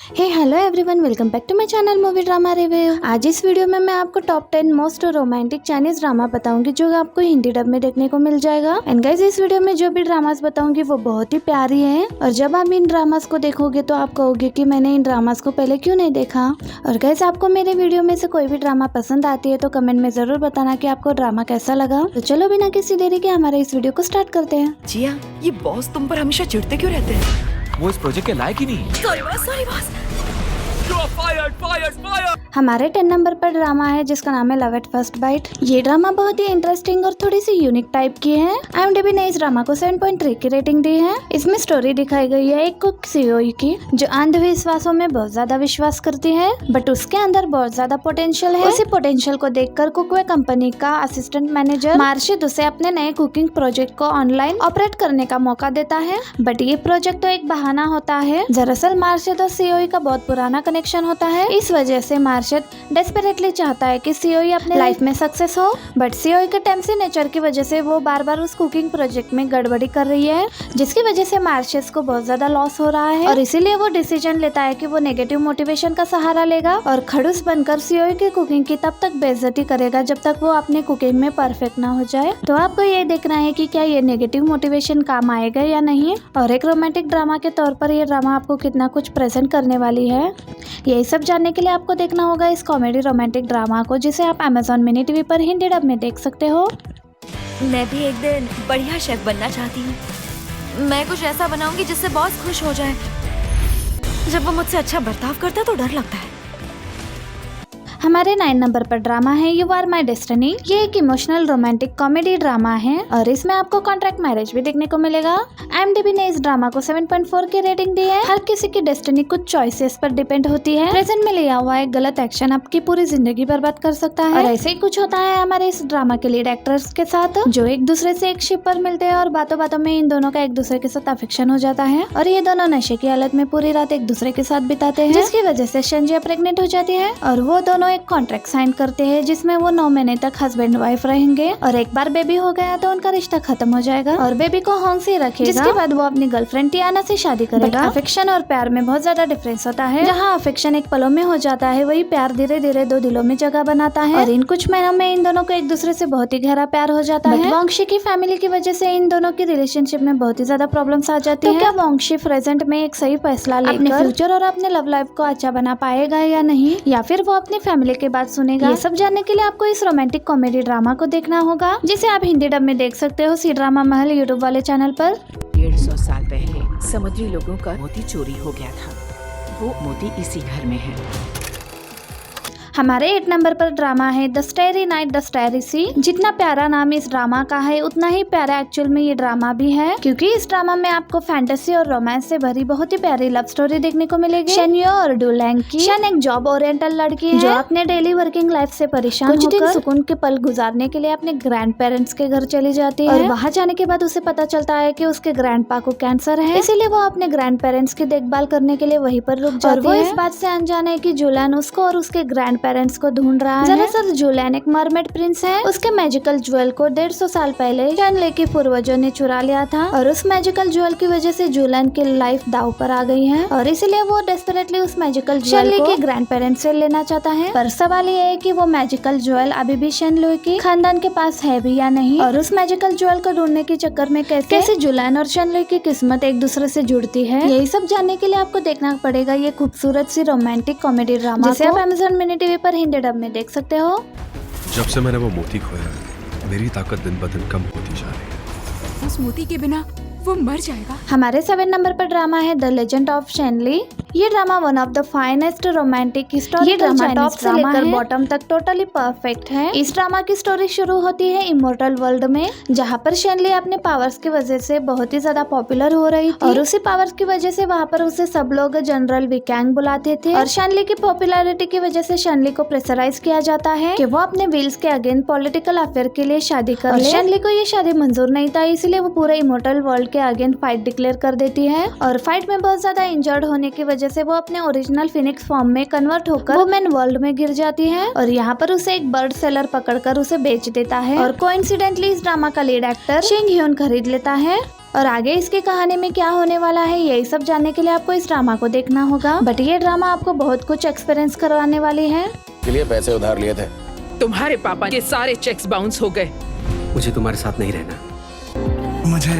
Hey hello everyone, welcome back to my channel movie drama review. आज इस video में मैं आपको top 10 most romantic Chinese drama बताऊंगी जो आपको हिंदी डब में देखने को मिल जाएगा। एंड गाइस, इस वीडियो में जो भी ड्रामास बताऊंगी वो बहुत ही प्यारी हैं और जब आप इन ड्रामास को देखोगे तो आप कहोगे कि मैंने इन ड्रामास को पहले क्यों नहीं देखा। और गाइस, आपको मेरे वीडियो में से कोई भी ड्रामा पसंद आती है तो कमेंट में जरूर बताना कि आपको ड्रामा कैसा लगा। तो चलो बिना किसी देरी के हमारे इस वीडियो को स्टार्ट करते हैं। जिया, ये बॉस तुम पर हमेशा चिढ़ते क्यों रहते हैं? वो इस प्रोजेक्ट के लायक ही नहीं है। Sorry boss. हमारे 10 नंबर पर ड्रामा है जिसका नाम है लव एट फर्स्ट बाइट। ये ड्रामा बहुत ही इंटरेस्टिंग और थोड़ी सी यूनिक टाइप की है। IMDb ने इस ड्रामा को 7.3 की रेटिंग दी है। इसमें स्टोरी दिखाई गई है एक कुक सीओई की जो अंधविश्वासों में बहुत ज्यादा विश्वास करती है, बट उसके अंदर बहुत ज्यादा पोटेंशियल है। उसी पोटेंशियल को देखकर कुकवे कंपनी का असिस्टेंट मैनेजर मार्शिद उसे अपने नए कुकिंग प्रोजेक्ट को ऑनलाइन ऑपरेट करने का मौका देता है, बट ये प्रोजेक्ट तो एक बहाना होता है। दरअसल मार्शिद और सीओई का बहुत पुराना कनेक्शन होता है। इस वजह से मार्शिद डेस्परेटली चाहता है कि सीओई अपने लाइफ में सक्सेस हो, बट सीओई के टेम्सी नेचर की वजह से वो बार बार उस कुकिंग प्रोजेक्ट में गड़बड़ी कर रही है, जिसकी वजह से मार्शिद को बहुत ज्यादा लॉस हो रहा है। और इसीलिए वो डिसीजन लेता है कि वो नेगेटिव मोटिवेशन का सहारा लेगा और खड़ूस बनकर सीओई की कुकिंग की तब तक बेइज्जती करेगा जब तक वो अपने कुकिंग में परफेक्ट ना हो जाए। तो आपको ये देखना है कि क्या ये नेगेटिव मोटिवेशन काम आएगा या नहीं, और एक रोमांटिक ड्रामा के तौर पर ये ड्रामा आपको कितना कुछ प्रेजेंट करने वाली है। यही सब जानने के लिए आपको देखना होगा इस कॉमेडी रोमांटिक ड्रामा को, जिसे आप Amazon मिनी टीवी पर हिंदी डब में देख सकते हो। मैं भी एक दिन बढ़िया शेफ बनना चाहती हूँ। मैं कुछ ऐसा बनाऊंगी जिससे बॉस खुश हो जाए। जब वो मुझसे अच्छा बर्ताव करता है तो डर लगता है। हमारे 9 नंबर पर ड्रामा है यू आर माई डेस्टिनी। ये एक इमोशनल रोमांटिक कॉमेडी ड्रामा है और इसमें आपको कॉन्ट्रैक्ट मैरिज भी देखने को मिलेगा। IMDb ने इस ड्रामा को 7.4 की रेटिंग दी है। हर किसी की डेस्टिनी कुछ चॉइसेस पर डिपेंड होती है। प्रेजेंट में लिया हुआ एक गलत एक्शन आपकी पूरी जिंदगी बर्बाद कर सकता है, और ऐसे ही कुछ होता है हमारे इस ड्रामा के लीड एक्टर्स के साथ, जो एक दूसरे से एक शिप पर मिलते हैं और बातों बातों में इन दोनों का एक दूसरे के साथ अफेक्शन हो जाता है और ये दोनों नशे की हालत में पूरी रात एक दूसरे के साथ बिताते हैं, जिसकी वजह से शंजिया प्रेग्नेंट हो जाती है और वो दोनों एक कॉन्ट्रैक्ट साइन करते हैं जिसमें वो 9 महीने तक हस्बैंड वाइफ रहेंगे, और एक बार बेबी हो गया तो उनका रिश्ता खत्म हो जाएगा और बेबी को होंग से रखेगा, जिसके बाद वो अपनी गर्लफ्रेंड टियाना से शादी करेगा। अफेक्शन और प्यार में बहुत ज्यादा डिफरेंस होता है। जहाँ अफेक्शन एक पलों में हो जाता है, वही प्यार धीरे धीरे 2 दिलों में जगह बनाता है, और इन कुछ महीनों में इन दोनों को एक दूसरे से बहुत ही गहरा प्यार हो जाता है। वंशी की फैमिली की वजह से इन दोनों की रिलेशनशिप में बहुत ही ज्यादा प्रॉब्लम्स आ जाती है। क्या वंशी प्रेजेंट में एक सही फैसला लेकर अपने फ्यूचर और अपने लव लाइफ को अच्छा बना पाएगा या नहीं, या फिर वो अपनी फैमिली की बात सुनेगा? ये सब जानने के लिए आपको इस रोमांटिक कॉमेडी ड्रामा को देखना होगा, जिसे आप हिंदी डब में देख सकते हो सी ड्रामा महल यूट्यूब वाले चैनल पर। 150 साल पहले समुद्री लोगों का मोती चोरी हो गया था। वो मोती इसी घर में है। हमारे 8 नंबर पर ड्रामा है the starry night the starry sea. जितना प्यारा नाम इस ड्रामा का है उतना ही प्यारा एक्चुअल में ये ड्रामा भी है, क्योंकि इस ड्रामा में आपको फैंटेसी और रोमांस से भरी बहुत ही प्यारी लव स्टोरी देखने को मिलेगी शेन्यो और डुलैंग की। शन एक जॉब ओरिएंटल लड़की है जो अपने डेली वर्किंग लाइफ से परेशान होकर कुछ दिन सुकून के पल गुजारने के लिए अपने ग्रैंड पेरेंट्स के घर चली जाती है, और वहाँ जाने के बाद उसे पता चलता है कि उसके ग्रैंडपा को कैंसर है, इसीलिए वो अपने ग्रैंड पेरेंट्स की देखभाल करने के लिए वहीं पर रुक जाती है। और वो इस बात से अनजान है कि जुलान उसको और उसके ग्रैंड पेरेंट्स को ढूंढ रहा है। दरअसल जुलान एक मरमेड प्रिंस है। उसके मैजिकल ज्वेल को 150 साल पहले शनले के पूर्वजों ने चुरा लिया था, और उस मैजिकल ज्वेल की वजह से जुलान की लाइफ दाव पर आ गई है, और इसीलिए वो डेस्परेटली उस मैजिकल ज्वेल को ग्रैंड पेरेंट्स से लेना चाहता है। पर सवाल ये है कि वो मैजिकल ज्वेल अभी भी शनले के खानदान के पास है भी या नहीं, और उस मैजिकल ज्वेल को ढूंढने के चक्कर में कैसे जुलान और शनले की किस्मत एक दूसरे से जुड़ती है। यही सब जानने के लिए आपको देखना पड़ेगा ये खूबसूरत सी रोमांटिक कॉमेडी ड्रामा, जिसे आप Amazon मिनी टीवी पर हिंदी डब में देख सकते हो। जब से मैंने वो मोती खोया मेरी ताकत दिन ब दिन कम होती जा रही है। उस मोती के बिना वो मर जाएगा। हमारे 7 नंबर पर ड्रामा है द लेजेंड ऑफ शेनली। ये drama one of the finest romantic story. ये ड्रामा टॉप से लेकर बॉटम तक टोटली परफेक्ट है। इस ड्रामा की स्टोरी शुरू होती है इमोर्टल वर्ल्ड में, जहाँ पर शेनली अपने पावर्स की वजह से बहुत ही ज्यादा पॉपुलर हो रही थी, और उसी पावर्स की वजह से वहाँ पर उसे सब लोग जनरल विकैंग बुलाते थे, और शेनली की पॉपुलैरिटी की वजह से शेनली को प्रेशराइज किया जाता है कि वो अपने विल्स के अगेंस्ट पॉलिटिकल अफेयर के लिए शादी कर ले। शेनली को ये शादी मंजूर नहीं था, इसलिए वो पूरे इमोर्टल वर्ल्ड के अगेंस्ट फाइट डिक्लेयर कर देती है, और फाइट में बहुत ज्यादा इंजर्ड होने की वजह से वो अपने ओरिजिनल फिनिक्स फॉर्म में कन्वर्ट होकर वुमेन वर्ल्ड में गिर जाती है, और यहाँ पर उसे एक बर्ड सेलर पकड़कर उसे बेच देता है, और कोइंसिडेंटली इस ड्रामा का लीड एक्टर शिंग ह्यून खरीद लेता है। और आगे इसकी कहानी में क्या होने वाला है यही सब जानने के लिए आपको इस ड्रामा को देखना होगा। बट ये ड्रामा आपको बहुत कुछ एक्सपीरियंस करवाने वाली है। के लिए पैसे उधार लिए थे। तुम्हारे पापा के सारे चेक्स बाउंस हो गए। मुझे तुम्हारे साथ नहीं रहना। मुझे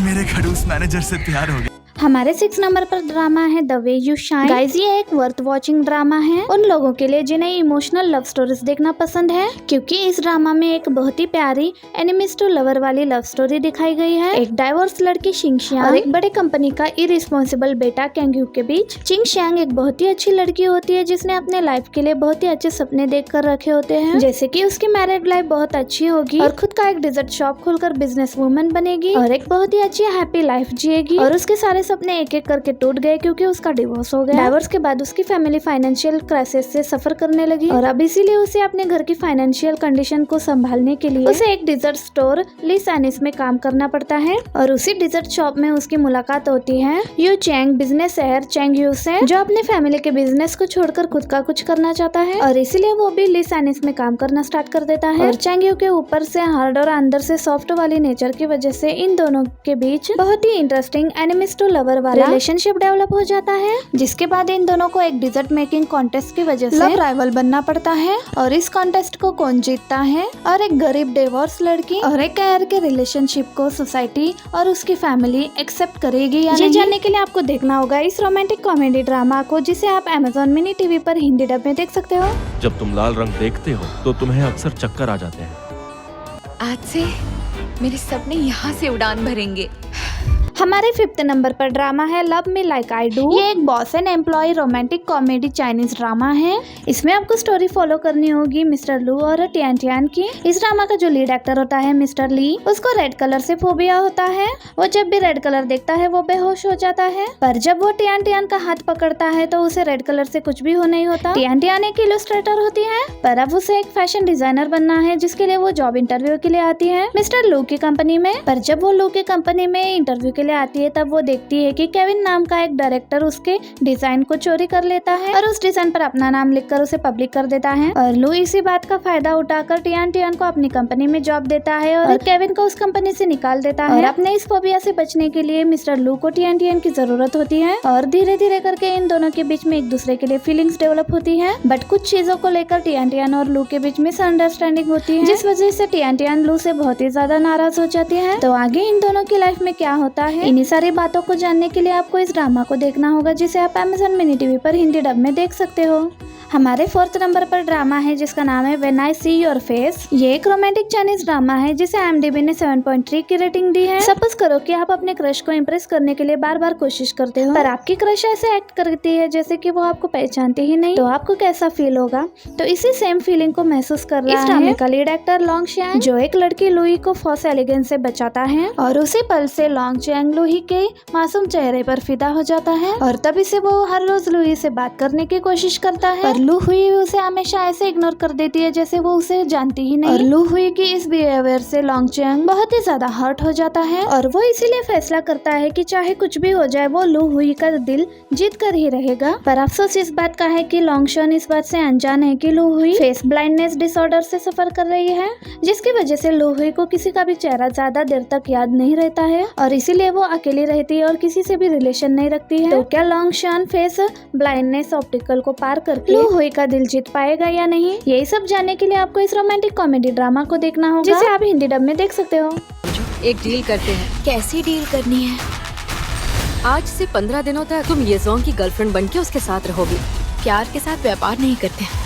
मेरे खड़ूस मैनेजर से प्यार हो गया। हमारे 6 नंबर पर ड्रामा है the way you shine. Guys ये एक वर्थ वॉचिंग ड्रामा है उन लोगों के लिए जिन्हें इमोशनल लव स्टोरीज देखना पसंद है, क्योंकि इस ड्रामा में एक बहुत ही प्यारी एनिमीज टू लवर वाली लव स्टोरी दिखाई गई है। एक डाइवोर्स लड़की शिंगशियांग और एक बड़े कंपनी का इरिस्पॉन्सिबल बेटा कैंग्यू के बीच। शिंगशियांग एक बहुत ही अच्छी लड़की होती है जिसने अपने लाइफ के लिए बहुत ही अच्छे सपने देख कर रखे होते हैं, जैसे कि उसकी मैरिड लाइफ बहुत अच्छी होगी और खुद का एक डिजर्ट शॉप खोलकर बिजनेस वुमन बनेगी और एक बहुत ही अच्छी हैप्पी लाइफ जिएगी। और उसके सारे सपने एक एक करके टूट गए क्योंकि उसका डिवोर्स हो गया। डिवोर्स के बाद उसकी फैमिली फाइनेंशियल क्राइसिस से सफर करने लगी और अब इसीलिए उसे अपने घर की फाइनेंशियल कंडीशन को संभालने के लिए उसे एक डिजर्ट स्टोर ली सैनिस में काम करना पड़ता है। और उसी डिजर्ट शॉप में उसकी मुलाकात होती है यू चैंग बिजनेस शहर चैंग यू से, जो अपने फैमिली के बिजनेस को छोड़कर खुद का कुछ करना चाहता है और इसीलिए वो भी ली सैनिस में काम करना स्टार्ट कर देता है। और चैंग यू के ऊपर से हार्ड और अंदर से सॉफ्ट वाली नेचर की वजह से इन दोनों के बीच बहुत ही इंटरेस्टिंग एनिमीज टू लवर वाला रिलेशनशिप डेवलप हो जाता है, जिसके बाद इन दोनों को एक डिजर्ट मेकिंग कॉन्टेस्ट की वजह से लव राइवल बनना पड़ता है। और इस कॉन्टेस्ट को कौन जीतता है और एक गरीब डिवोर्स लड़की और एक कैर के रिलेशनशिप को सोसाइटी और उसकी फैमिली एक्सेप्ट करेगी या नहीं, जानने के लिए आपको देखना होगा इस रोमांटिक कॉमेडी ड्रामा को, जिसे आप Amazon मिनी टीवी पर हिंदी डब में देख सकते हो। जब तुम लाल रंग देखते हो तो तुम्हें अक्सर चक्कर आ जाते हैं। आज से मेरे सपने यहाँ से उड़ान भरेंगे। हमारे 5th नंबर पर ड्रामा है love me like I do. ये एक boss and employee romantic comedy Chinese drama है। इसमें आपको स्टोरी फॉलो करनी होगी मिस्टर लू और टियान टियान की। इस ड्रामा का जो लीड एक्टर होता है मिस्टर ली, उसको रेड कलर से फोबिया होता है। वो जब भी रेड कलर देखता है वो बेहोश हो जाता है, पर जब वो टियान टियान का हाथ पकड़ता है तो उसे रेड कलर से कुछ भी हो नहीं होता। टियान टियान एक इलस्ट्रेटर होती है, पर अब उसे एक फैशन डिजाइनर बनना है, जिसके लिए वो जॉब इंटरव्यू के लिए आती है मिस्टर लू की कंपनी में। पर जब वो लू की कंपनी में इंटरव्यू के लिए आती है तब वो देखती है कि केविन नाम का एक डायरेक्टर उसके डिजाइन को चोरी कर लेता है और उस डिजाइन पर अपना नाम लिखकर उसे पब्लिक कर देता है। और लू इसी बात का फायदा उठाकर टियान टियान को अपनी कंपनी में जॉब देता है और केविन को उस कंपनी से निकाल देता है। और अपने इस फोबिया से बचने के लिए मिस्टर लू को टियान टियान की जरूरत होती है और धीरे धीरे करके इन दोनों के बीच में एक दूसरे के लिए फीलिंग्स डेवलप होती है। बट कुछ चीजों को लेकर टियान टियान और लू के बीच मिसअंडरस्टैंडिंग होती है, जिस वजह से टियान टियान लू से बहुत ही ज्यादा नाराज हो जाती है। तो आगे इन दोनों की लाइफ में क्या होता है, इन्हीं सारी बातों को जानने के लिए आपको इस ड्रामा को देखना होगा, जिसे आप Amazon मिनी टीवी पर हिंदी डब में देख सकते हो। हमारे 4th नंबर पर ड्रामा है जिसका नाम है when I see your face. ये एक रोमांटिक चाइनीज ड्रामा है जिसे IMDb ने 7.3 की रेटिंग दी है। सपोज करो कि आप अपने क्रश को इम्प्रेस करने के लिए बार बार कोशिश करते हो, पर आपकी क्रश ऐसे एक्ट करती है जैसे कि वो आपको पहचानती ही नहीं, तो आपको कैसा फील होगा। तो इसी सेम फीलिंग को महसूस कर रहा है इस ड्रामे का लीड एक्टर लॉन्ग शैंग, जो एक लड़की लुई को फॉल्स एलिगेंस से बचाता है। और उसी पल से लॉन्ग चैंग लुई के मासूम चेहरे पर फिदा हो जाता है और तभी से वो हर रोज लुई से बात करने की कोशिश करता है, पर लू हुई उसे हमेशा ऐसे इग्नोर कर देती है जैसे वो उसे जानती ही नहीं। और लू हुई की इस बिहेवियर से लॉन्ग चैंग बहुत ही ज्यादा हर्ट हो जाता है और वो इसीलिए फैसला करता है कि चाहे कुछ भी हो जाए वो लू हुई का दिल जीत कर ही रहेगा। पर अफसोस इस बात का है कि लॉन्ग शॉन इस बात से अनजान है कि लू हुई फेस ब्लाइंडनेस डिसऑर्डर से सफर कर रही है, जिसकी वजह से लू हुई को किसी का भी चेहरा ज्यादा देर तक याद नहीं रहता है और इसीलिए वो अकेली रहती है और किसी से भी रिलेशन नहीं रखती है। तो क्या लॉन्ग शॉन फेस ब्लाइंडनेस ऑप्टिकल को पार करके लू हुई का दिल जीत पाएगा या नहीं, यही सब जानने के लिए आपको इस रोमांटिक कॉमेडी ड्रामा को देखना होगा, जिसे आप हिंदी डब में देख सकते हो। एक डील करते हैं। कैसी डील करनी है? आज से 15 दिनों तक तुम येजोंग की गर्लफ्रेंड बनके उसके साथ रहोगी। प्यार के साथ व्यापार नहीं करते।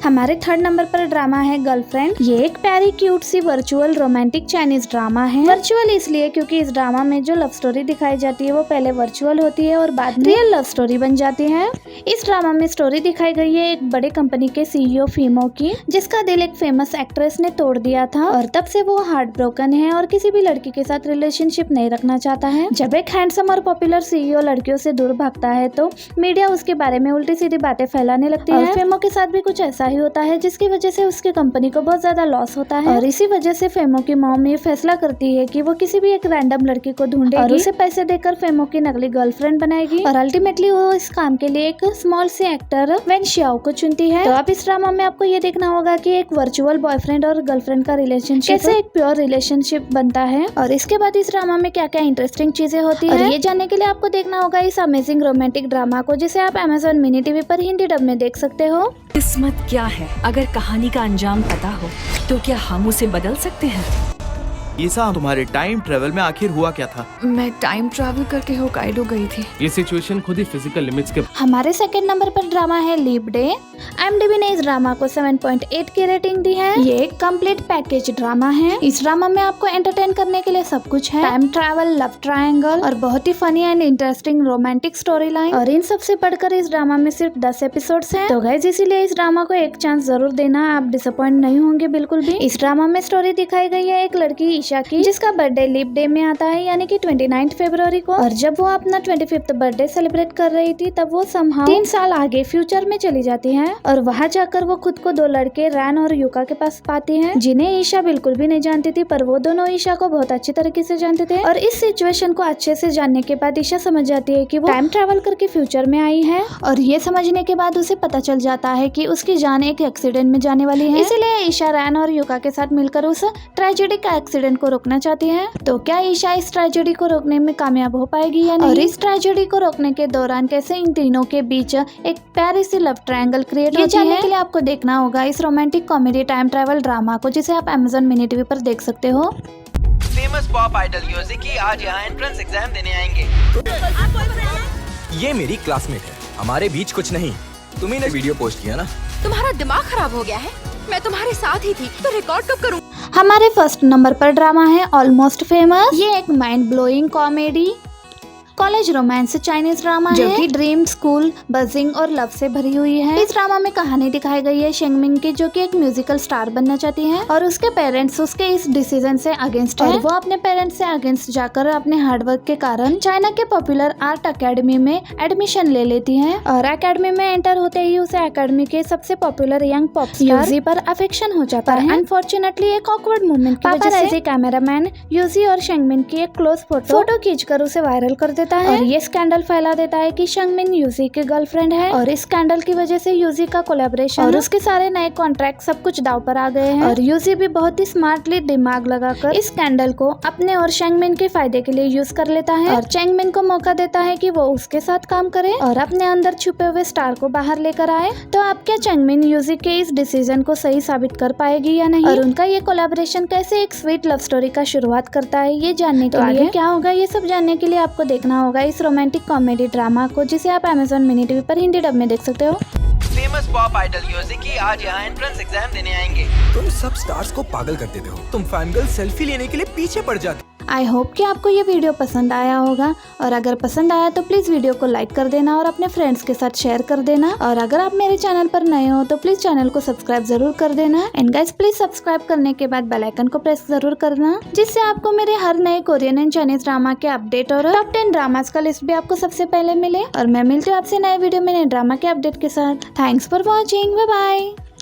हमारे 3rd नंबर पर ड्रामा है गर्लफ्रेंड। ये एक प्यारी क्यूट सी वर्चुअल रोमांटिक चाइनीज ड्रामा है। वर्चुअल इसलिए क्योंकि इस ड्रामा में जो लव स्टोरी दिखाई जाती है वो पहले वर्चुअल होती है और बाद में रियल लव स्टोरी बन जाती है। इस ड्रामा में स्टोरी दिखाई गई है एक बड़े कंपनी के CEO फीमो की, जिसका दिल एक फेमस एक्ट्रेस ने तोड़ दिया था और तब से वो हार्ट ब्रोकन है और किसी भी लड़की के साथ रिलेशनशिप नहीं रखना चाहता है। जब एक हैंडसम और पॉपुलर CEO लड़कियों से दूर भागता है तो मीडिया उसके बारे में उल्टी सीधी बातें फैलाने लगती है। फेमो के साथ भी कुछ ऐसा तबाही होता है, जिसकी वजह से उसकी कंपनी को बहुत ज्यादा लॉस होता है। और इसी वजह से फेमो की मॉम ये फैसला करती है कि वो किसी भी एक रैंडम लड़की को ढूंढेगी और उसे पैसे देकर फेमो की नकली गर्लफ्रेंड बनाएगी। और अल्टीमेटली वो इस काम के लिए एक स्मॉल सी एक्टर वेन शियाओ को चुनती है। तो अब इस ड्रामा में आपको ये देखना होगा कि एक वर्चुअल बॉयफ्रेंड और गर्लफ्रेंड का रिलेशनशिप कैसे एक प्योर रिलेशनशिप बनता है और इसके बाद इस ड्रामा में क्या क्या इंटरेस्टिंग चीजें होती है। और ये जानने के लिए आपको देखना होगा इस अमेजिंग रोमांटिक ड्रामा को, जिसे आप Amazon मिनी टीवी पर हिंदी डब में देख सकते हो। किस्मत क्या है, अगर कहानी का अंजाम पता हो तो क्या हम उसे बदल सकते हैं? ये सब तुम्हारे टाइम ट्रेवल में आखिर हुआ क्या था? मैं टाइम ट्रैवल करके होकाइडो गई थी। ये सिचुएशन खुद ही फिजिकल लिमिट्स के हमारे सेकंड नंबर पर ड्रामा है लीप डे। IMDb ने इस ड्रामा को 7.8 की रेटिंग दी है। ये एक कंप्लीट पैकेज ड्रामा है। इस ड्रामा में आपको एंटरटेन करने के लिए सब कुछ है, टाइम ट्रैवल, लव ट्रायंगल और बहुत ही funny and interesting romantic story line. और इन सबसे बढ़कर इस ड्रामा में सिर्फ 10 एपिसोड्स हैं। तो गाइस इसीलिए इस ड्रामा को एक चांस जरूर देना, आप डिसअपॉइंट नहीं होंगे बिल्कुल भी। इस ड्रामा में स्टोरी दिखाई गई है एक लड़की ईशा की, जिसका बर्थडे लीप डे में आता है, यानी कि 29 फरवरी को। और जब वो अपना 25th बर्थडे सेलिब्रेट कर रही थी तब वो समहाउ 3 साल आगे फ्यूचर में चली जाती है और वहाँ जाकर वो खुद को 2 लड़के रैन और युका के पास पाती है, जिन्हें ईशा बिल्कुल भी नहीं जानती थी, पर वो दोनों ईशा को बहुत अच्छी तरीके से जानते थे। और इस सिचुएशन को अच्छे से जानने के बाद ईशा समझ जाती है कि वो टाइम ट्रैवल करके फ्यूचर में आई है। और ये समझने के बाद उसे पता चल जाता है कि उसकी जान एक एक्सीडेंट में जाने वाली है, इसलिए ईशा रैन और युका के साथ मिलकर उस ट्रेजेडी का एक्सीडेंट को रोकना चाहती है। तो क्या ईशा इस ट्रेजेडी को रोकने में कामयाब हो पाएगी या नहीं? और इस ट्रेजेडी को रोकने के दौरान कैसे इन तीनों के बीच एक प्यारी सी लव ट्रायंगल क्रिएट होती है, जानने के लिए आपको देखना होगा इस romantic comedy time travel drama को, जिसे आप Amazon मिनी टीवी पर देख सकते हो। फेमस पॉप आइडल यूजिकी आज यहाँ एंट्रेंस एग्जाम देने आएंगे। ये मेरी क्लासमेट है, हमारे बीच कुछ नहीं। तुम्ही ने वीडियो पोस्ट किया ना? तुम्हारा दिमाग खराब हो गया है? मैं तुम्हारे साथ ही थी, तो रिकॉर्ड कब करूं? हमारे फर्स्ट नंबर पर ड्रामा है ऑलमोस्ट फेमस। ये एक mind blowing comedy college Grauman's Chinese drama है, जो कि ड्रीम, स्कूल, बजिंग और लव से भरी हुई है। इस ड्रामा में कहानी दिखाई गई है शेंगमिंग की, जो कि एक म्यूजिकल स्टार बनना चाहती है और उसके पेरेंट्स उसके इस डिसीजन से अगेंस्ट है। और वो अपने पेरेंट्स से अगेंस्ट जाकर अपने हार्डवर्क के कारण चाइना के पॉपुलर आर्ट अकेडमी में एडमिशन ले लेती है। और अकेडमी में एंटर होते ही उसे अकेडमी के सबसे पॉपुलर यंग पॉप स्टार यूजी पर अफेक्शन हो जाता है। अनफॉर्चुनेटली एक ऑकवर्ड मूवमेंट की वजह से कैमरामैन यूजी और शेंगमिन की एक क्लोज फोटो खींचकर उसे वायरल कर देता है और ये स्कैंडल फैला देता है कि शेंगमिन यूजी की गर्लफ्रेंड है। और इस स्कैंडल की वजह से यूजी का कोलैबोरेशन और उसके सारे नए कॉन्ट्रैक्ट सब कुछ दाव पर आ गए हैं। और यूजी भी बहुत ही स्मार्टली दिमाग लगाकर इस स्कैंडल को अपने और शेंगमिन के फायदे के लिए यूज कर लेता है और शेंगमिन को मौका देता है कि वो उसके साथ काम करे और अपने अंदर छुपे हुए स्टार को बाहर लेकर आए। तो अब क्या शेंगमिन यूजी के इस डिसीजन को सही साबित कर पाएगी या नहीं, और उनका ये कोलैबोरेशन कैसे एक स्वीट लव स्टोरी का शुरुआत करता है, ये जानने के लिए क्या होगा, ये सब जानने के लिए आपको देखना होगा इस रोमांटिक कॉमेडी ड्रामा को, जिसे आप Amazon मिनी टीवी पर हिंदी डब में देख सकते हो। फेमस पॉप आइडल यूजिकी आज यहाँ एंट्रेंस एग्जाम देने आएंगे। तुम सब स्टार्स को पागल कर देते हो। तुम फैन गर्ल सेल्फी लेने के लिए पीछे पड़ जाती। आई होप कि आपको ये वीडियो पसंद आया होगा, और अगर पसंद आया तो प्लीज वीडियो को लाइक कर देना और अपने फ्रेंड्स के साथ शेयर कर देना। और अगर आप मेरे चैनल पर नए हो तो प्लीज चैनल को सब्सक्राइब जरूर कर देना। एंड गाइस प्लीज सब्सक्राइब करने के बाद बेल आइकन को प्रेस जरूर करना, जिससे आपको मेरे हर नए कोरियन एंड चाइनीज ड्रामा के अपडेट और टॉप 10 ड्रामास का लिस्ट भी आपको सबसे पहले मिले। और मैं मिलती हूँ आपसे नए वीडियो में नए ड्रामा के अपडेट के साथ। Thanks for watching, bye bye.